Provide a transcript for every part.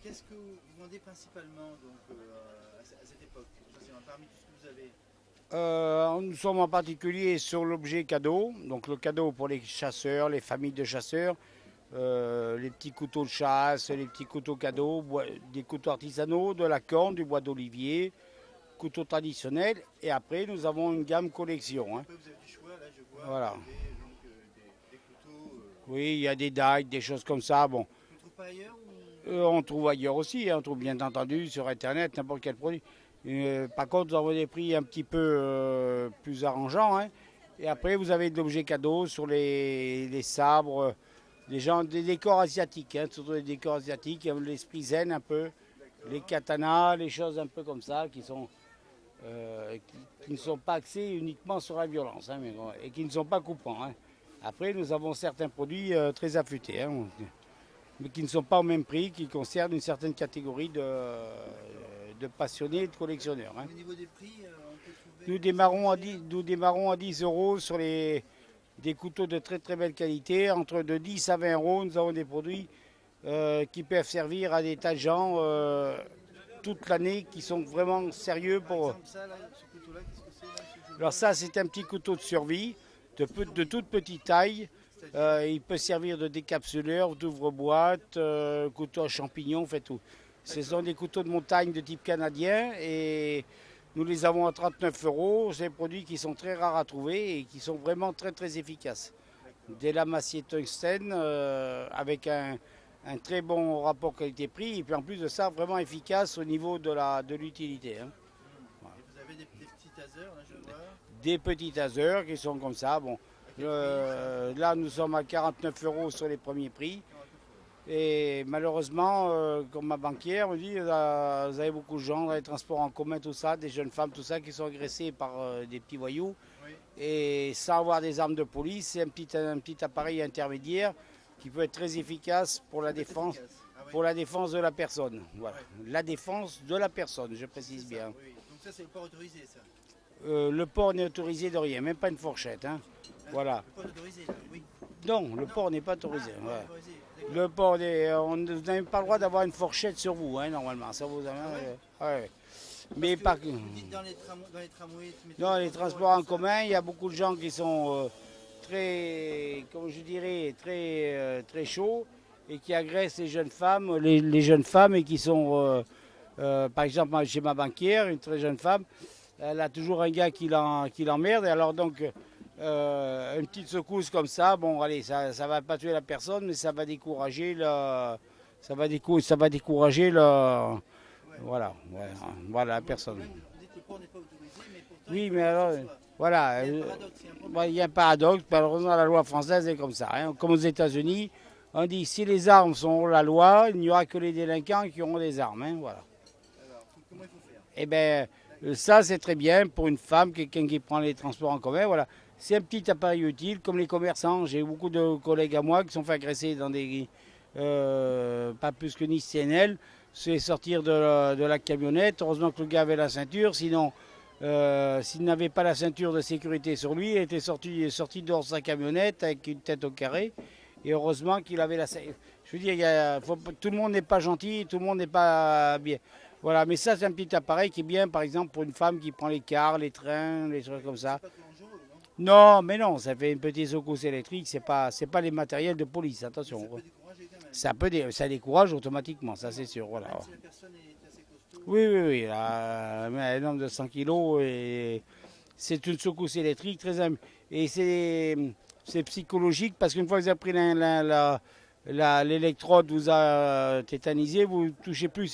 qu'est-ce que vous vendez principalement donc, à cette époque, parmi tout ce que vous avez? Nous sommes en particulier sur l'objet cadeau, donc le cadeau pour les chasseurs, les familles de chasseurs, les petits couteaux de chasse, les petits couteaux cadeaux, des couteaux artisanaux, de la corne, du bois d'olivier, couteaux traditionnels, et après nous avons une gamme collection. Hein. Après, vous avez du choix, là je vois, vous Voilà. avez donc, des couteaux Oui, il y a des dagues, des choses comme ça. Bon, qu'on ne trouve pas ailleurs ou... on trouve ailleurs aussi, hein, on trouve bien entendu sur Internet n'importe quel produit. Par contre, nous avons des prix un petit peu plus arrangeants. Hein. Et après, vous avez de l'objet cadeau sur les sabres, des décors asiatiques, hein, surtout des décors asiatiques, l'esprit zen un peu, les katanas, les choses un peu comme ça qui ne sont pas axés uniquement sur la violence hein, et qui ne sont pas coupants. Hein. Après, nous avons certains produits très affûtés. Hein, mais qui ne sont pas au même prix, qui concernent une certaine catégorie de passionnés et de collectionneurs. Hein. Au niveau des prix, on peut trouver... Nous démarrons à 10 euros sur des couteaux de très très belle qualité. Entre de 10 à 20 euros, nous avons des produits qui peuvent servir à des tas de gens toute l'année, qui sont vraiment sérieux Par pour... exemple, ça, là, ce couteau-là, qu'est-ce que c'est là, Alors ça, c'est un petit couteau de survie, de toute petite taille. Il peut servir de décapsuleur, d'ouvre-boîte, couteau à champignons, fait tout. Ce sont des couteaux de montagne de type canadien et nous les avons à 39 euros. C'est des produits qui sont très rares à trouver et qui sont vraiment très très efficaces. Des lames acier tungstène avec un très bon rapport qualité-prix et puis en plus de ça, vraiment efficace au niveau de l'utilité. Hein. Et vous avez des petits tasers, là, je vois. Des petits tasers qui sont comme ça. Bon, là, nous sommes à 49 euros sur les premiers prix. Et malheureusement, comme ma banquière me dit, vous avez beaucoup de gens dans les transports en commun, tout ça, des jeunes femmes, tout ça, qui sont agressées par des petits voyous. Oui. Et sans avoir des armes de police, c'est un petit appareil intermédiaire qui peut être très efficace pour la défense, pour la défense de la personne. Voilà. Ouais. La défense de la personne, je précise bien. Oui. Donc ça, c'est le port autorisé, ça. Le port n'est autorisé de rien, même pas une fourchette. Hein. Voilà. Le port autorisé, là, oui. Non, le port n'est pas autorisé. Ah, Ouais. autorisé. Le port, vous n'avez pas le droit d'avoir une fourchette sur vous, hein, normalement. Ça vous ouais. Mais pas que. Dans les tramways, Dans les transports en commun, il y a beaucoup de gens qui sont très, comme je dirais, très chauds et qui agressent les jeunes femmes, les jeunes femmes et qui sont, par exemple, chez ma banquière, une très jeune femme, elle a toujours un gars qui l'emmerde. Et alors donc, une petite secousse comme ça, bon, allez, ça va pas tuer la personne, mais ça va décourager ça va décourager voilà, la personne. Vous dites que le port n'est pas autorisé, mais pourtant, Oui, mais alors, voilà, il y a un paradoxe, il y a un problème. il y a un paradoxe. Malheureusement, la loi française est comme ça. Hein. Comme aux États-Unis, on dit si les armes sont hors la loi, il n'y aura que les délinquants qui auront des armes. Hein, voilà. Alors, comment il faut faire? Eh bien, ça, c'est très bien pour une femme, quelqu'un qui prend les transports en commun. Voilà. C'est un petit appareil utile, comme les commerçants. J'ai beaucoup de collègues à moi qui sont fait agresser dans des. Pas plus que Nice CNL. C'est sortir de la camionnette. Heureusement que le gars avait la ceinture. Sinon, s'il n'avait pas la ceinture de sécurité sur lui, il était sorti dehors de sa camionnette avec une tête au carré. Et heureusement qu'il avait la ceinture. Je veux dire, tout le monde n'est pas gentil, tout le monde n'est pas bien. Voilà, mais ça, c'est un petit appareil qui est bien, par exemple, pour une femme qui prend les cars, les trains, les trucs comme ça. C'est pas dangereux, non? Non, mais non, ça fait une petite secousse électrique, c'est pas les matériels de police, attention. Ça peut décourager quand même. Ça décourage automatiquement, ça c'est sûr. Voilà. Même si la personne est assez costaud. Oui, un homme de 100 kilos, et c'est une secousse électrique très et c'est psychologique parce qu'une fois que vous avez pris l'électrode, vous a tétanisé, vous ne touchez plus,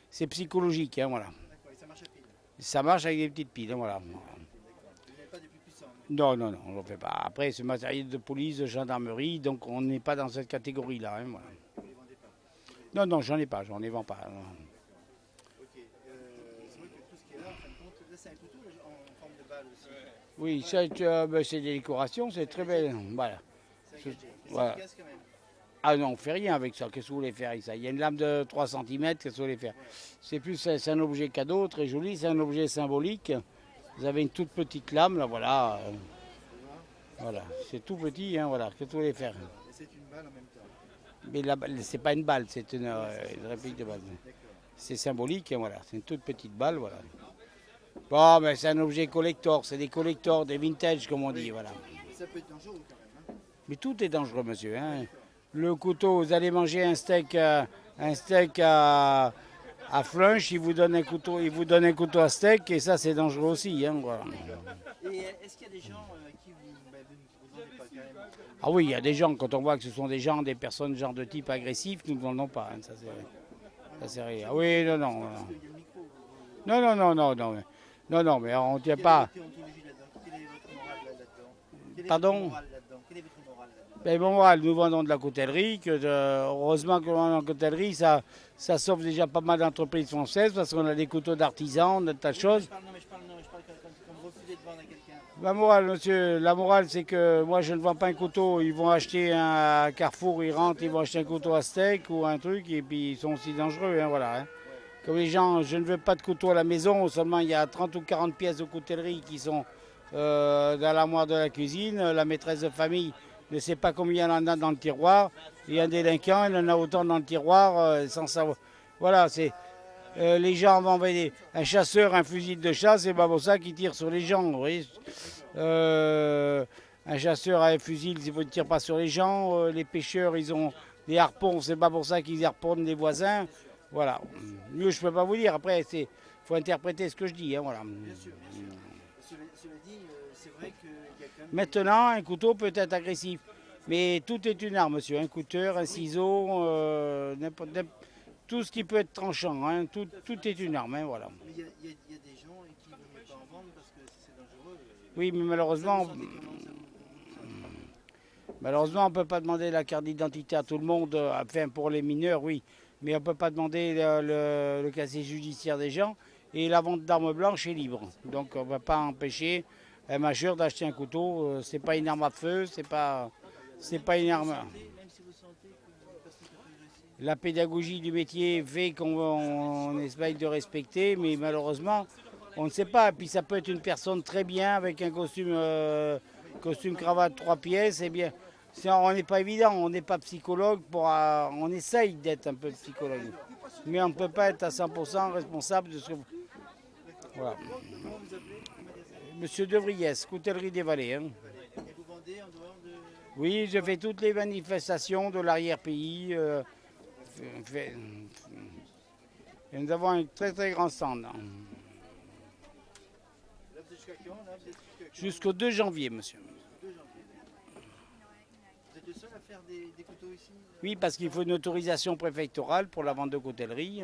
c'est psychologique, hein, voilà. D'accord, et ça marche à pile. Ça marche avec des petites piles, hein, voilà. D'accord. Vous n'avez pas des plus puissants. Non, on ne le fait pas. Après, c'est matériel de police, de gendarmerie, donc on n'est pas dans cette catégorie-là. Hein, voilà. Vous ne les vendez pas. Non, j'en ai pas, j'en ai vends pas. Non. Ok. C'est vrai que tout ce qui est là, en fin de compte, là c'est un couteau en forme de balle aussi. Oui, c'est des décorations, c'est très belle. Voilà. C'est engagé. Et Voilà. c'est efficace quand même. Ah non, on ne fait rien avec ça. Qu'est-ce que vous voulez faire avec ça? Il y a une lame de 3 cm, qu'est-ce que vous voulez faire? C'est un objet cadeau, très joli, c'est un objet symbolique. Vous avez une toute petite lame, là, voilà. Voilà, c'est tout petit, hein, voilà. Qu'est-ce que vous voulez faire? Et c'est une balle en même temps. Mais c'est pas une balle, c'est une réplique de balle. C'est symbolique, hein, voilà. C'est une toute petite balle, voilà. Bon, mais c'est un objet collector, c'est des collectors, des vintage, comme on dit, voilà. Ça peut être dangereux quand même. Hein. Mais tout est dangereux, monsieur. Hein. Le couteau, vous allez manger un steak à flunch, il vous donne un couteau à steak, et ça, c'est dangereux aussi, hein, voilà. Et est-ce qu'il y a des gens qui vous vendez pas carrément? Ah oui, il y a des gens, quand on voit que ce sont des gens, des personnes genre de type agressif, nous ne vendons pas, hein, ça c'est rien. Ah oui, non, non. Parce qu'il y a le micro. Non, non, non, non, non. Non, non, mais on ne tient pas. Quelle est votre déontologie là-dedans? Quelle est votre morale là-dedans? Pardon? Quelle est votre morale là-dedans? Ben bon, voilà, nous vendons de la coutellerie. Heureusement que nous vendons de la coutellerie, ça sauve déjà pas mal d'entreprises françaises parce qu'on a des couteaux d'artisans, de tas de choses. Non, mais je parle quand vous refusez de vendre à quelqu'un. La morale, monsieur, la morale, c'est que moi, je ne vends pas un couteau. Ils vont acheter un Carrefour, ils rentrent, ils vont acheter un couteau à steak ou un truc, et puis ils sont aussi dangereux, hein, voilà. Hein. Comme les gens, je ne veux pas de couteau à la maison, seulement il y a 30 ou 40 pièces de coutellerie qui sont dans l'armoire de la cuisine. La maîtresse de famille ne sait pas combien il y en a dans le tiroir. Il y a un délinquant, il en a autant dans le tiroir sans savoir. Voilà, c'est les gens vont envoyer un chasseur, un fusil de chasse, c'est pas pour ça qu'il tire sur les gens. Vous voyez. Un chasseur a un fusil, il ne tire pas sur les gens. Les pêcheurs, ils ont des harpons, c'est pas pour ça qu'ils harponnent les voisins. Voilà. Mieux, je peux pas vous dire. Après, il faut interpréter ce que je dis. Hein, voilà. Bien sûr, bien sûr. Cela dit, c'est vrai qu'il y a quand même. Maintenant, un couteau peut être agressif. Mais tout est une arme, monsieur. Un couteau, un ciseau, tout ce qui peut être tranchant. Hein, tout est une arme. Hein, voilà. Mais il y a des gens qui ne veulent pas en vendre parce que c'est dangereux. Oui, mais malheureusement, on ne peut pas demander la carte d'identité à tout le monde. Enfin, pour les mineurs, oui. Mais on ne peut pas demander le casier judiciaire des gens. Et la vente d'armes blanches est libre. Donc on ne va pas empêcher un majeur d'acheter un couteau. C'est pas une arme à feu, c'est pas une arme. Même si vous sentez que personne peut agresser. La pédagogie du métier fait qu'on essaye de respecter, mais malheureusement, on ne sait pas. Et puis ça peut être une personne très bien avec un costume cravate 3 pièces. Eh bien, on n'est pas évident, on n'est pas psychologue. On essaye d'être un peu psychologue. Mais on ne peut pas être à 100% responsable de ce que vous... Voilà. Comment vous appelez le magasin? Monsieur De Vries, coutellerie des Vallées. Hein. Et vous vendez en dehors de. Oui, je fais toutes les manifestations de l'arrière-pays. Et nous avons un très très grand stand. Là, vous êtes jusqu'à quand là? Vous êtes jusqu'à quand? Jusqu'au 2 janvier, monsieur. 2 janvier. Vous êtes le seul à faire des couteaux ici? Oui, parce qu'il faut une autorisation préfectorale pour la vente de coutellerie.